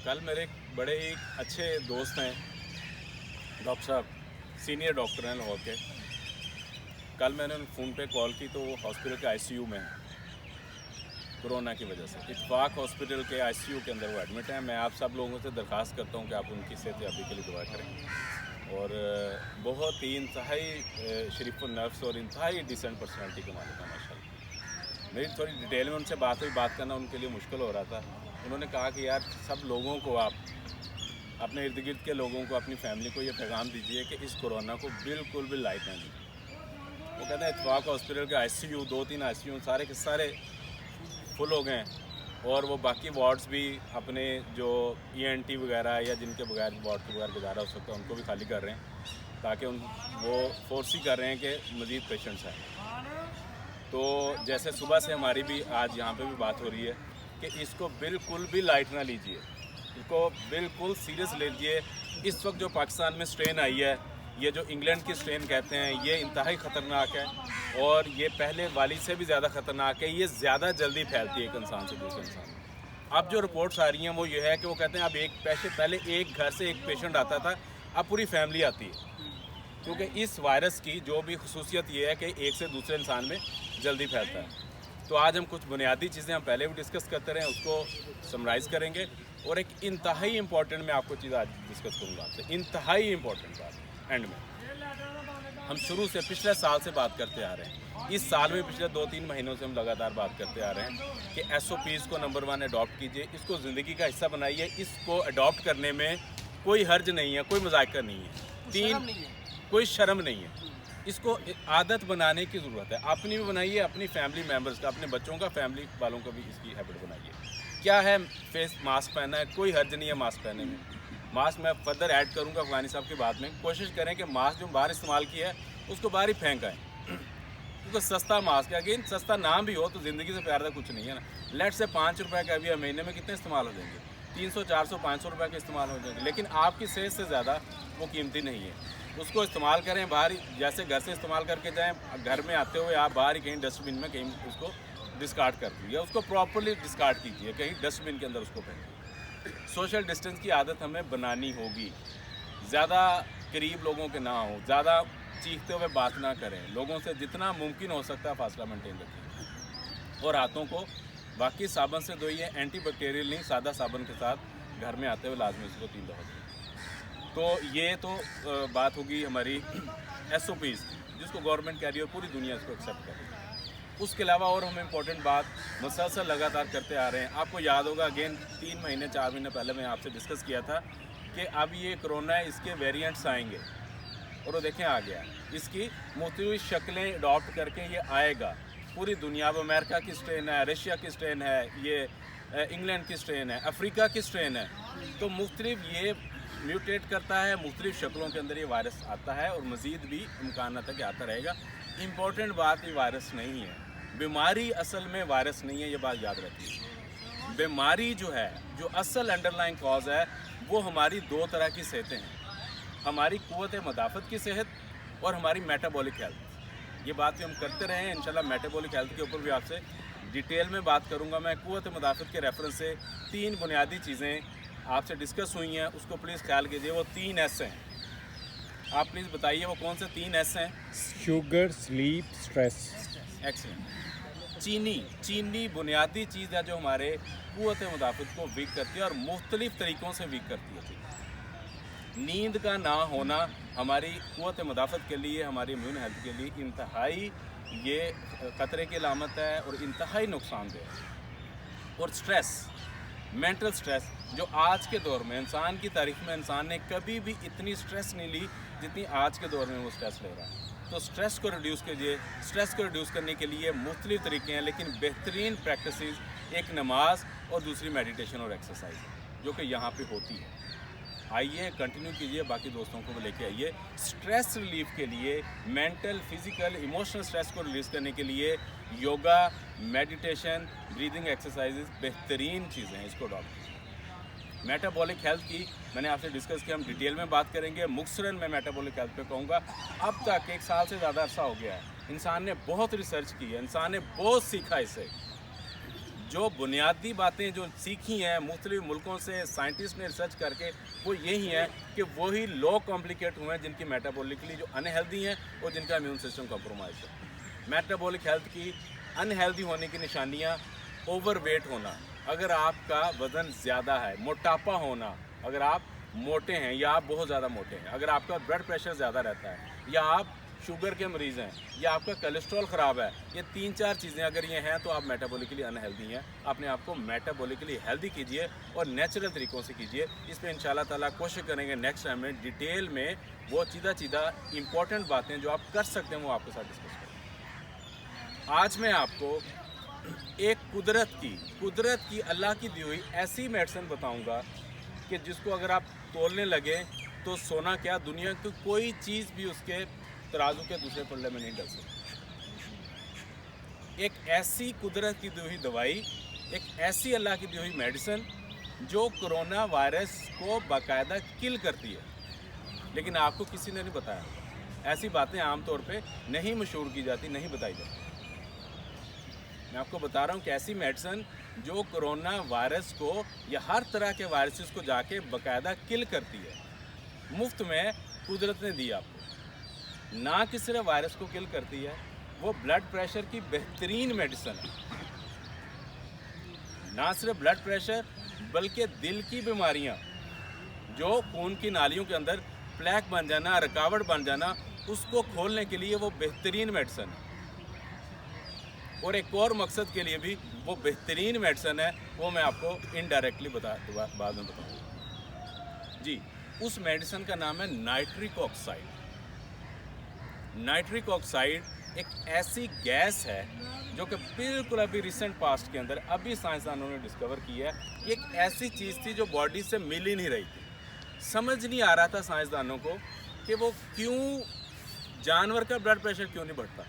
कल मेरे एक बड़े ही अच्छे दोस्त हैं डॉक्टर साहब, सीनियर डॉक्टर हैं लाहौर के। कल मैंने उन्हें फ़ोन पे कॉल की तो वो हॉस्पिटल के आईसीयू में हैं कोरोना की वजह से। इत्तेफाक हॉस्पिटल के आईसीयू के अंदर वो एडमिट हैं। मैं आप सब लोगों से दरख्वास्त करता हूँ कि आप उनकी सेहतयाबी के लिए दुआ करें। और बहुत ही इंतहाई शरीफ नफ्स और इंतहाई डिसेंट पर्सनैलिटी के मालिक हैं माशाल्लाह। मेरी थोड़ी डिटेल में उनसे बात करना उनके लिए मुश्किल हो रहा था। उन्होंने कहा कि यार सब लोगों को, आप अपने इर्द गिर्द के लोगों को, अपनी फैमिली को ये पैगाम दीजिए कि इस कोरोना को बिल्कुल भी लाइट नहीं लीजिए। वो कहते हैं इत्तेफाक हॉस्पिटल के आईसीयू, 2-3 आईसीयू सारे के सारे फुल हो गए हैं। और वो बाकी वार्ड्स भी अपने जो ईएनटी वगैरह या जिनके बगैर वार्ड के बगैर गुजारा हो सकता है उनको भी खाली कर रहे हैं, ताकि वो फोर्स ही कर रहे हैं कि मज़ीद पेशेंट्स आए। तो जैसे सुबह से हमारी भी आज यहाँ पे भी बात हो रही है कि इसको बिल्कुल भी लाइट ना लीजिए, इसको बिल्कुल सीरियस लीजिए। इस वक्त जो पाकिस्तान में स्ट्रेन आई है, ये जो इंग्लैंड की स्ट्रेन कहते हैं, ये इंतहाई ख़तरनाक है और ये पहले वाली से भी ज़्यादा ख़तरनाक है। ये ज़्यादा जल्दी फैलती है एक इंसान से दूसरे इंसान में। अब जो रिपोर्ट्स आ रही हैं वो ये है कि वो कहते हैं अब पहले एक घर से एक पेशेंट आता था, अब पूरी फैमिली आती है। क्योंकि इस वायरस की जो भी खसूसियत ये है कि एक से दूसरे इंसान में जल्दी फैलता है। तो आज हम कुछ बुनियादी चीज़ें हम पहले भी डिस्कस करते रहे, उसको समराइज़ करेंगे। और एक इंतहाई इंपॉर्टेंट मैं आपको चीज़ आज डिस्कस करूँगा आपसे, इंतहाई इंपॉर्टेंट बात एंड में। हम शुरू से पिछले साल से बात करते आ रहे हैं, इस साल में पिछले 2-3 महीनों से हम लगातार बात करते आ रहे हैं कि SOPs को नंबर 1 अडॉप्ट कीजिए, इसको ज़िंदगी का हिस्सा बनाइए। इसको अडॉप्ट करने में कोई हर्ज नहीं है, कोई मजाक नहीं है, कोई शर्म नहीं है। इसको आदत बनाने की ज़रूरत है। अपनी भी बनाइए, अपनी फैमिली मेम्बर्स का, अपने बच्चों का, फैमिली वालों का भी इसकी हैबिट बनाइए। क्या है, फेस मास्क पहना है, कोई हर्ज नहीं है मास्क पहनने में। मास्क मैं फर्दर ऐड करूंगा अफगानी साहब की बात में। कोशिश करें कि मास्क जो बाहर इस्तेमाल किया है उसको बाहर ही फेंक आएँ, क्योंकि सस्ता मास्क है। अगेन सस्ता नाम भी हो तो ज़िंदगी से प्यार कुछ नहीं है ना। लेट से 5 रुपये का भी महीने में कितने इस्तेमाल हो जाएंगे, 300, 400, 500 रुपये के इस्तेमाल हो जाएंगे। लेकिन आपकी सेहत से ज़्यादा वो कीमती नहीं है। उसको इस्तेमाल करें बाहर, जैसे घर से इस्तेमाल करके जाएँ, घर में आते हुए आप बाहर ही कहीं डस्टबिन में कहीं उसको डिस्कार्ड कर दीजिए, उसको प्रॉपरली डिस्कार्ड कीजिए, कहीं डस्टबिन के अंदर उसको फेंकिए। सोशल डिस्टेंस की आदत हमें बनानी होगी। ज़्यादा करीब लोगों के ना हो, ज़्यादा चीखते हुए बात ना करें, लोगों से जितना मुमकिन हो सकता है फासला मेंटेन रखिए। और हाथों को बाकी साबुन से धोइए, एंटी बैक्टीरियल नहीं, सादा साबुन के साथ घर में आते हुए लाजमी उसको 3 दफ़ा धोइए। तो ये तो बात होगी हमारी SOPs, जिसको गवर्नमेंट कह रही है, पूरी दुनिया इसको एक्सेप्ट कर रही है। उसके अलावा और हम इम्पोर्टेंट बात मुसलसल लगातार करते आ रहे हैं। आपको याद होगा अगेन 3 महीने 4 महीने पहले मैं आपसे डिस्कस किया था कि अब ये कोरोना है, इसके वेरिएंट्स आएंगे और वो देखें आ गया। इसकी मुख्तलिफ शक्लें अडॉप्ट करके ये आएगा पूरी दुनिया में। अमेरिका की स्ट्रेन है, रशिया की स्ट्रेन है, ये इंग्लैंड की स्ट्रेन है, अफ्रीका की स्ट्रेन है। तो मुख्तलिफ ये म्यूटेट करता है, मुख्तलिफ शक्लों के अंदर ये वायरस आता है और मज़ीद भी इम्कान है कि आता रहेगा। इम्पॉर्टेंट बात ये वायरस नहीं है, बीमारी असल में वायरस नहीं है, ये बात याद रखिए। बीमारी जो है, जो असल अंडरलाइन कॉज है, वो हमारी 2 तरह की सेहतें हैं, हमारी क़ुव्वत मदाफ़त की सेहत और हमारी मेटाबॉलिक हेल्थ। ये बात भी हम करते रहे हैं। इंशाल्लाह मेटाबॉलिक हेल्थ के ऊपर भी आपसे डिटेल में बात करूँगा मैं। क़ुव्वत मदाफ़त के रेफरेंस से 3 बुनियादी चीज़ें आपसे डिस्कस हुई हैं, उसको प्लीज़ ख्याल कीजिए। वो 3 S हैं, आप प्लीज़ बताइए वो कौन से 3 S हैं? Sugar, sleep, stress. एक्सीलेंट। चीनी बुनियादी चीज़ है जो हमारे क़ुव्वत मदाफ़त को वीक करती है और मुख्तलिफ़ तरीक़ों से वीक करती है। नींद का ना होना हमारी क़ुव्वत मदाफ़त के लिए, हमारी इम्यून हेल्थ के लिए इंतहाई ये ख़तरे की अलामत है और इंतहाई नुकसानदेह है। और स्ट्रेस, मेंटल स्ट्रेस, जो आज के दौर में इंसान की तारीख़ में इंसान ने कभी भी इतनी स्ट्रेस नहीं ली जितनी आज के दौर में वो स्ट्रेस ले रहा है। तो स्ट्रेस को रिड्यूस कीजिए। स्ट्रेस को रिड्यूस करने के लिए मुख्तलिफ तरीके हैं, लेकिन बेहतरीन प्रैक्टिसेस एक नमाज और दूसरी मेडिटेशन और एक्सरसाइज है, जो कि यहाँ पे होती है। आइए कंटिन्यू कीजिए, बाकी दोस्तों को लेके आइए। स्ट्रेस रिलीफ के लिए, मेंटल, फिज़िकल, इमोशनल स्ट्रेस को रिलीज़ करने के लिए योगा, मेडिटेशन, ब्रीदिंग एक्सरसाइजेज बेहतरीन चीज़ें हैं, इसको अडॉप्ट कीजिए। मेटाबॉलिक हेल्थ की मैंने आपसे डिस्कस किया, हम डिटेल में बात करेंगे। मुख्तसरन मैं मेटाबॉलिक हेल्थ पे कहूँगा। अब तक 1 साल से ज़्यादा अरसा हो गया है, इंसान ने बहुत रिसर्च की है, इंसान ने बहुत सीखा इससे। जो बुनियादी बातें जो सीखी हैं मुख्तलिफ मुल्कों से साइंटिस्ट ने रिसर्च करके, वो यही है कि वही लो कॉम्प्लिकेट हुए हैं जिनकी मेटाबॉलिकली जो अनहेल्दी हैं और जिनका इम्यून सिस्टम कॉम्प्रोमाइज है। मेटाबॉलिक हेल्थ की अनहेल्दी होने की निशानियाँ ओवरवेट होना, अगर आपका वज़न ज़्यादा है, मोटापा होना, अगर आप मोटे हैं या आप बहुत ज़्यादा मोटे हैं, अगर आपका ब्लड प्रेशर ज़्यादा रहता है, या आप शुगर के मरीज़ हैं, या आपका कोलेस्ट्रॉल ख़राब है, ये 3-4 चीज़ें अगर ये हैं तो आप मेटाबॉलिकली अनहेल्दी हैं। अपने आप को मेटाबॉलिकली हेल्दी कीजिए और नेचुरल तरीक़ों से कीजिए। इस पर इंशाल्लाह ताला कोशिश करेंगे नेक्स्ट टाइम में डिटेल में वो सीधा इंपॉर्टेंट बातें जो आप कर सकते हैं वो आपके साथ डिस्कस करें। आज मैं आपको एक कुदरत की अल्लाह की दी हुई ऐसी मेडिसिन बताऊंगा कि जिसको अगर आप तोलने लगे तो सोना क्या, दुनिया की कोई चीज़ भी उसके तराजू के दूसरे पल्ले में नहीं डल सकती। एक ऐसी कुदरत की दी हुई दवाई, एक ऐसी अल्लाह की दी हुई मेडिसिन जो कोरोना वायरस को बाकायदा किल करती है, लेकिन आपको किसी ने नहीं बताया। ऐसी बातें आमतौर पे नहीं मशहूर की जाती, नहीं बताई जाती। मैं आपको बता रहा हूँ कि ऐसी मेडिसिन जो कोरोना वायरस को या हर तरह के वायरसेस को जाके बाकायदा किल करती है, मुफ्त में कुदरत ने दी आपको। ना कि सिर्फ वायरस को किल करती है, वो ब्लड प्रेशर की बेहतरीन मेडिसिन है। ना सिर्फ ब्लड प्रेशर बल्कि दिल की बीमारियाँ, जो खून की नालियों के अंदर प्लेक बन जाना, रुकावट बन जाना, उसको खोलने के लिए वो बेहतरीन मेडिसिन है। और एक और मकसद के लिए भी वो बेहतरीन मेडिसिन है, वो मैं आपको इनडायरेक्टली बाद में बताऊँगा जी। उस मेडिसिन का नाम है नाइट्रिक ऑक्साइड। नाइट्रिक ऑक्साइड एक ऐसी गैस है जो कि बिल्कुल अभी रिसेंट पास्ट के अंदर अभी साइंसदानों ने डिस्कवर की है। एक ऐसी चीज़ थी जो बॉडी से मिल ही नहीं रही थी। समझ नहीं आ रहा था साइंसदानों को कि वो क्यों, जानवर का ब्लड प्रेशर क्यों नहीं बढ़ता,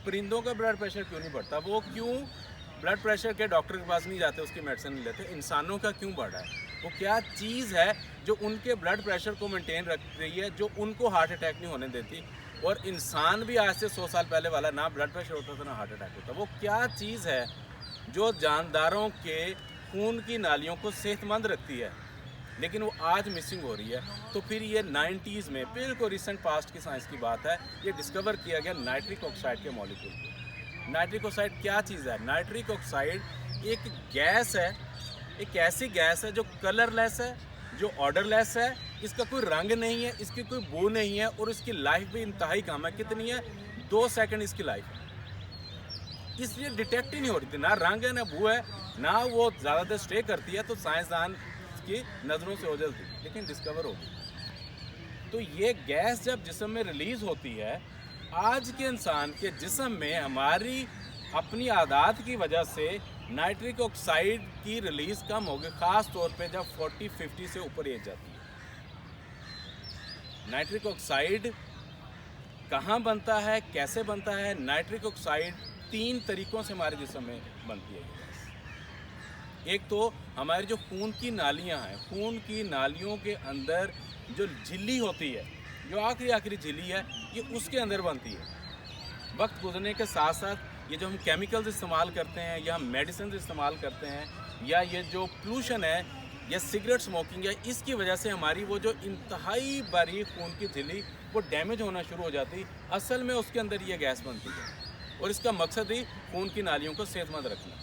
परिंदों का ब्लड प्रेशर क्यों नहीं बढ़ता, वो क्यों ब्लड प्रेशर के डॉक्टर के पास नहीं जाते, उसकी मेडिसिन नहीं लेते, इंसानों का क्यों बढ़ रहा है। वो क्या चीज़ है जो उनके ब्लड प्रेशर को मेंटेन रख रही है, जो उनको हार्ट अटैक नहीं होने देती। और इंसान भी आज से 100 साल पहले वाला ना ब्लड प्रेशर होता था ना हार्ट अटैक होता। वो क्या चीज़ है जो जानदारों के खून की नालियों को सेहतमंद रखती है, लेकिन वो आज मिसिंग हो रही है। तो फिर ये 90s में, बिल्कुल रिसेंट पास्ट की साइंस की बात है, ये डिस्कवर किया गया नाइट्रिक ऑक्साइड के मॉलिक्यूल को। नाइट्रिक ऑक्साइड क्या चीज़ है? नाइट्रिक ऑक्साइड एक गैस है, एक ऐसी गैस है जो कलरलेस है, जो ऑर्डरलेस है, इसका कोई रंग नहीं है, इसकी कोई बू नहीं है, और इसकी लाइफ भी इंतहाई कम है। कितनी है? 2 सेकंड इसकी लाइफ है। इसलिए डिटेक्ट ही नहीं हो रही थी, ना रंग है ना बू है, ना वो ज़्यादा देर स्टे करती है, तो साइंसदान की नज़रों से ओझल थी, लेकिन डिस्कवर हो गई। तो ये गैस जब जिस्म में रिलीज़ होती है, आज के इंसान के जिस्म में हमारी अपनी आदत की वजह से नाइट्रिक ऑक्साइड की रिलीज़ कम हो गई, ख़ास तौर पे जब 40-50 से ऊपर एज जाती है। नाइट्रिक ऑक्साइड कहाँ बनता है, कैसे बनता है? नाइट्रिक ऑक्साइड 3 तरीक़ों से हमारे जिस्म में बनती है। एक तो हमारी जो खून की नालियाँ हैं, खून की नालियों के अंदर जो झिल्ली होती है, जो आखिरी झिल्ली है, ये उसके अंदर बनती है। वक्त गुजरने के साथ साथ ये जो हम केमिकल्स इस्तेमाल करते हैं, या हम मेडिसिन इस्तेमाल करते हैं, या ये जो पोल्यूशन है, या सिगरेट स्मोकिंग है, इसकी वजह से हमारी वो जो इंतहाई बारीक खून की झिल्ली वो डैमेज होना शुरू हो जाती। असल में उसके अंदर ये गैस बनती है, और इसका मकसद ही खून की नालियों को सेहतमंद रखना।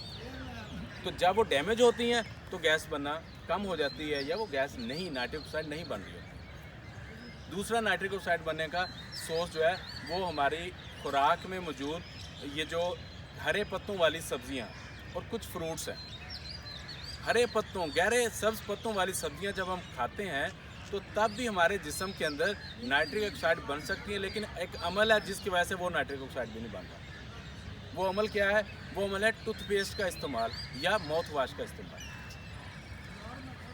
तो जब वो डैमेज होती हैं तो गैस बनना कम हो जाती है, या वो गैस नहीं, नाइट्रिक ऑक्साइड नहीं बन रही होती। दूसरा नाइट्रिक ऑक्साइड बनने का सोर्स जो है वो हमारी खुराक में मौजूद ये जो हरे पत्तों वाली सब्जियां और कुछ फ्रूट्स हैं। हरे पत्तों, गहरे सब्ज पत्तों वाली सब्जियां जब हम खाते हैं तो तब भी हमारे जिस्म के अंदर नाइट्रिक ऑक्साइड बन सकती है, लेकिन एक अमल है जिसकी वजह से वो नाइट्रिक ऑक्साइड भी नहीं बनता। वो अमल क्या है? वो अमल है टूथपेस्ट का इस्तेमाल या माउथ वाश का इस्तेमाल।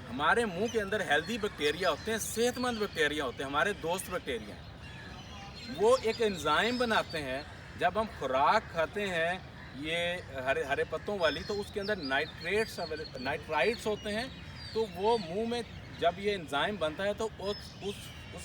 हमारे मुंह के अंदर हेल्दी बैक्टीरिया होते हैं, सेहतमंद बैक्टीरिया होते हैं, हमारे दोस्त बैक्टीरिया हैं। वो एक एंजाइम बनाते हैं। जब हम खुराक खाते हैं ये हरे पत्तों वाली, तो उसके अंदर नाइट्राइट्स होते हैं। तो वो मुंह में जब ये एंजाइम बनता है तो उस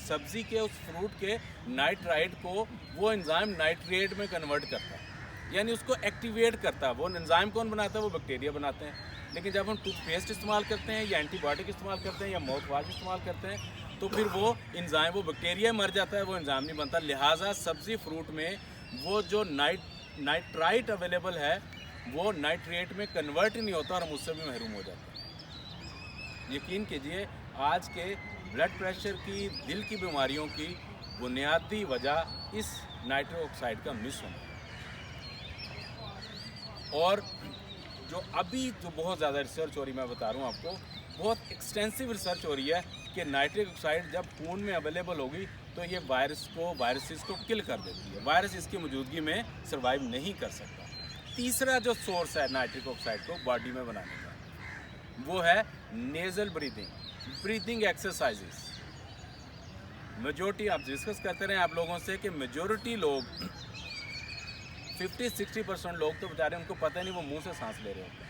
सब्ज़ी के, उस फ्रूट के नाइट्राइट को वो एंजाइम नाइट्रेट में कन्वर्ट करता है। यानी उसको एक्टिवेट करता है। वो एंजाइम कौन बनाता है? वो बैक्टीरिया बनाते हैं। लेकिन जब हम टूथपेस्ट इस्तेमाल करते हैं या एंटीबायोटिक इस्तेमाल करते हैं या माउथ वाश इस्तेमाल करते हैं तो फिर वो एंजाइम, वो बैक्टीरिया मर जाता है, वो एंजाइम नहीं बनता। लिहाजा सब्ज़ी फ्रूट में वो जो नाइट्राइट अवेलेबल है वो नाइट्रेट में कन्वर्ट ही नहीं होता और हम उससे भी महरूम हो जाते हैं। यकीन कीजिए आज के ब्लड प्रेशर की, दिल की बीमारियों की बुनियादी वजह इस नाइट्रिक ऑक्साइड का मिस होना है। और जो अभी जो बहुत ज़्यादा रिसर्च हो रही, मैं बता रहा हूँ आपको, बहुत एक्सटेंसिव रिसर्च हो रही है कि नाइट्रिक ऑक्साइड जब खून में अवेलेबल होगी तो ये वायरसेस को किल कर देती है। वायरस इसकी मौजूदगी में सर्वाइव नहीं कर सकता। तीसरा जो सोर्स है नाइट्रिक ऑक्साइड को बॉडी में बनाने का वो है नेज़ल ब्रीथिंग एक्सरसाइजेस। मेजॉरिटी आप डिस्कस करते रहे आप लोगों से कि मेजॉरिटी लोग 50-60% लोग तो बेचारे उनको पता नहीं वो मुंह से सांस ले रहे होते हैं।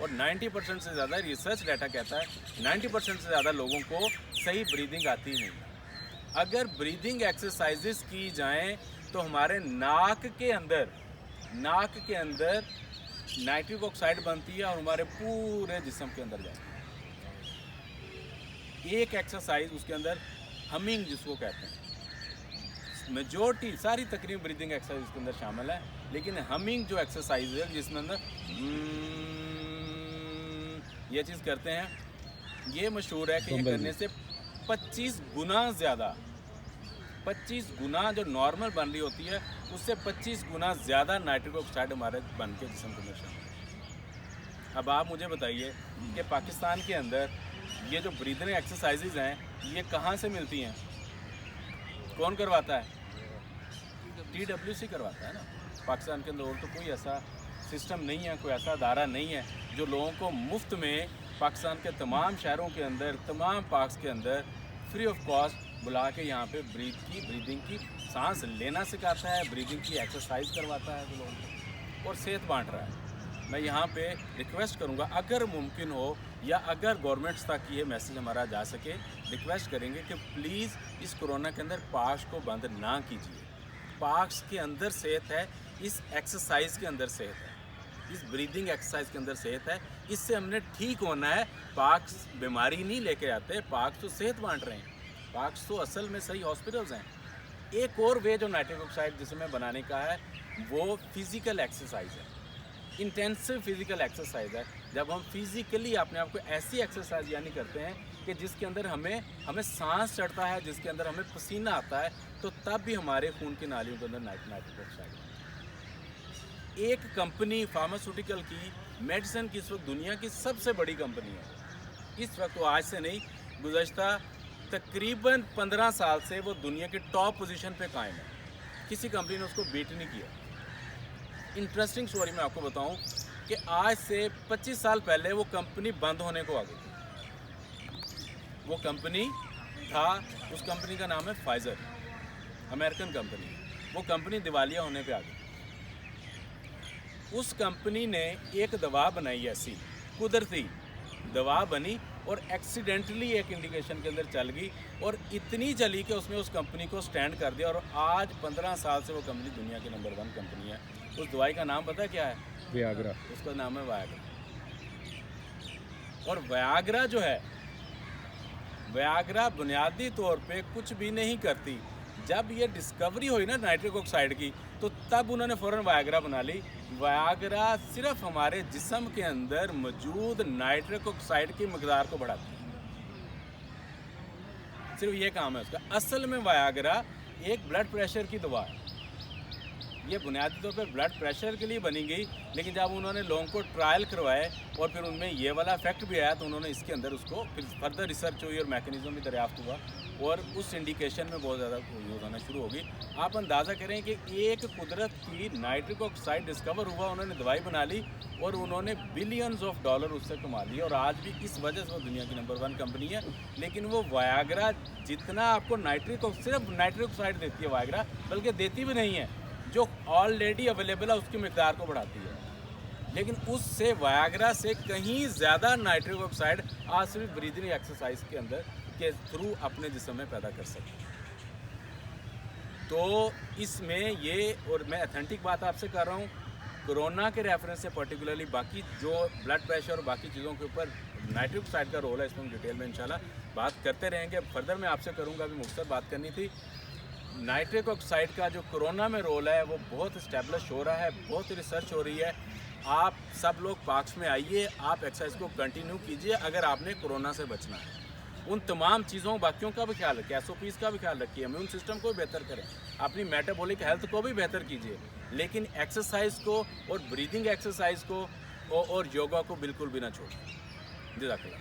और 90% से ज़्यादा रिसर्च डाटा कहता है 90% से ज़्यादा लोगों को सही ब्रीदिंग आती नहीं है। अगर ब्रीदिंग एक्सरसाइजेस की जाएं तो हमारे नाक के अंदर नाइट्रिक ऑक्साइड बनती है और हमारे पूरे जिस्म के अंदर जाती है। एक एक्सरसाइज उसके अंदर हमिंग जिसको कहते हैं, मेजॉरिटी सारी तकरीबन ब्रीदिंग एक्सरसाइज उसके अंदर शामिल है, लेकिन हमिंग जो एक्सरसाइज है जिसमें अंदर ये चीज़ करते हैं, ये मशहूर है कि ये करने से 25 गुना जो नॉर्मल बन रही होती है उससे 25 गुना ज़्यादा नाइट्रिक ऑक्साइड हमारे बन के जिस्म के अंदर शामिल है। अब आप मुझे बताइए कि पाकिस्तान के अंदर ये जो ब्रीदिंग एक्सरसाइजेज हैं ये कहाँ से मिलती हैं? कौन करवाता है? TWC करवाता है ना। पाकिस्तान के अंदर और तो कोई ऐसा सिस्टम नहीं है, कोई ऐसा अदारा नहीं है जो लोगों को मुफ्त में पाकिस्तान के तमाम शहरों के अंदर, तमाम पार्क्स के अंदर फ्री ऑफ कॉस्ट बुला के यहाँ पे ब्रीदिंग की सांस लेना सिखाता है, ब्रीदिंग की एक्सरसाइज करवाता है लोगों को और सेहत बांट रहा है। मैं यहाँ पे रिक्वेस्ट करूँगा अगर मुमकिन हो या अगर गवर्नमेंट्स तक ये मैसेज हमारा जा सके, रिक्वेस्ट करेंगे कि प्लीज़ इस कोरोना के अंदर पार्क्स को बंद ना कीजिए। पार्क्स के अंदर सेहत है, इस एक्सरसाइज के अंदर सेहत है, इस ब्रीदिंग एक्सरसाइज के अंदर सेहत है। इससे हमने ठीक होना है। पार्क्स बीमारी नहीं लेके आते, पार्क्स तो सेहत बांट रहे हैं, पार्क्स तो असल में सही हॉस्पिटल्स हैं। एक और वे जो नाइट्रिक ऑक्साइड जिसमें बनाने का है वो फिज़िकल एक्सरसाइज है, इंटेंसिव फिज़िकल एक्सरसाइज है। जब हम फिज़िकली अपने आप को ऐसी एक्सरसाइज यानी करते हैं कि जिसके अंदर हमें सांस चढ़ता है, जिसके अंदर हमें पसीना आता है, तो तब भी हमारे खून की नालियों के अंदर नाइट्रिक ऑक्साइड है। एक कंपनी फार्मास्यूटिकल की, मेडिसिन की इस वक्त दुनिया की सबसे बड़ी कंपनी है। इस वक्त वो आज से नहीं, गुज़श्ता तकरीबन 15 साल से वो दुनिया के टॉप पोजीशन पे कायम है। किसी कंपनी ने उसको बीट नहीं किया। इंटरेस्टिंग स्टोरी मैं आपको बताऊं कि आज से 25 साल पहले वो कंपनी बंद होने को आ गई थी। वो कंपनी था, उस कंपनी का नाम है फाइजर, अमेरिकन कंपनी। वो कंपनी दिवालिया होने पे आ गई। उस कंपनी ने एक दवा बनाई, ऐसी कुदरती दवा बनी और एक्सीडेंटली एक इंडिकेशन के अंदर चल गई और इतनी चली कि उसने उस कंपनी को स्टैंड कर दिया और आज 15 साल से वो कंपनी दुनिया की नंबर 1 कंपनी है। उस दवाई का नाम पता क्या है? वियाग्रा। उसका नाम है वायाग्रा। और वायाग्रा जो है, वायाग्रा बुनियादी तौर पे कुछ भी नहीं करती। जब ये डिस्कवरी हुई ना नाइट्रिक ऑक्साइड की, तो तब उन्होंने फ़ौरन वायाग्रा बना ली। वायाग्रा सिर्फ हमारे जिस्म के अंदर मौजूद नाइट्रिक ऑक्साइड की मकदार को बढ़ाती है, सिर्फ ये काम है उसका। असल में वायाग्रा एक ब्लड प्रेशर की दवा है। ये बुनियादी तौर पर ब्लड प्रेशर के लिए बनी गई, लेकिन जब उन्होंने लोगों को ट्रायल करवाए और फिर उनमें ये वाला इफेक्ट भी आया तो उन्होंने इसके अंदर उसको फिर फर्दर रिसर्च हुई और मैकेनिज्म भी दरियाफ्त हुआ और उस इंडिकेशन में बहुत ज़्यादा यूज़ होना शुरू होगी। आप अंदाज़ा करें कि एक कुदरत की नाइट्रिक ऑक्साइड डिस्कवर हुआ, उन्होंने दवाई बना ली और उन्होंने बिलियंस ऑफ डॉलर उससे कमा लिए और आज भी इस वजह से वो दुनिया की नंबर 1 कंपनी है। लेकिन वो वायाग्रा जितना आपको सिर्फ नाइट्रिक ऑक्साइड देती है वायाग्रा, बल्कि देती भी नहीं है, जो ऑलरेडी अवेलेबल है उसकी मकदार को बढ़ाती है। लेकिन उससे वायाग्रा से कहीं ज़्यादा नाइट्रिक ऑक्साइड आज सिर्फ ब्रीदिंग एक्सरसाइज के अंदर के थ्रू अपने जिस्म में पैदा कर सकते हैं। तो इसमें ये, और मैं अथेंटिक बात आपसे कर रहा हूँ, कोरोना के रेफरेंस से पर्टिकुलरली बाकी जो ब्लड प्रेशर और बाकी चीज़ों के ऊपर नाइट्रिक ऑक्साइड का रोल है, इसमें हम डिटेल में इंशाल्लाह बात करते रहेंगे. फर्दर मैं आपसे करूंगा, अभी मुख्तसर बात करनी थी. नाइट्रिक ऑक्साइड का जो कोरोना में रोल है वो बहुत इस्टेब्लिश हो रहा है, बहुत रिसर्च हो रही है. आप सब लोग पार्क्स में आइए, आप एक्सरसाइज को कंटिन्यू कीजिए अगर आपने कोरोना से बचना है. उन तमाम चीज़ों बाकियों का भी ख्याल रखिए, SOPs का भी ख्याल रखिए, इम्यून सिस्टम को भी बेहतर करें, अपनी मेटाबॉलिक हेल्थ को भी बेहतर कीजिए, लेकिन एक्सरसाइज को और ब्रीदिंग एक्सरसाइज को और योगा को बिल्कुल भी ना छोड़ें. जज़ाकल्लाह.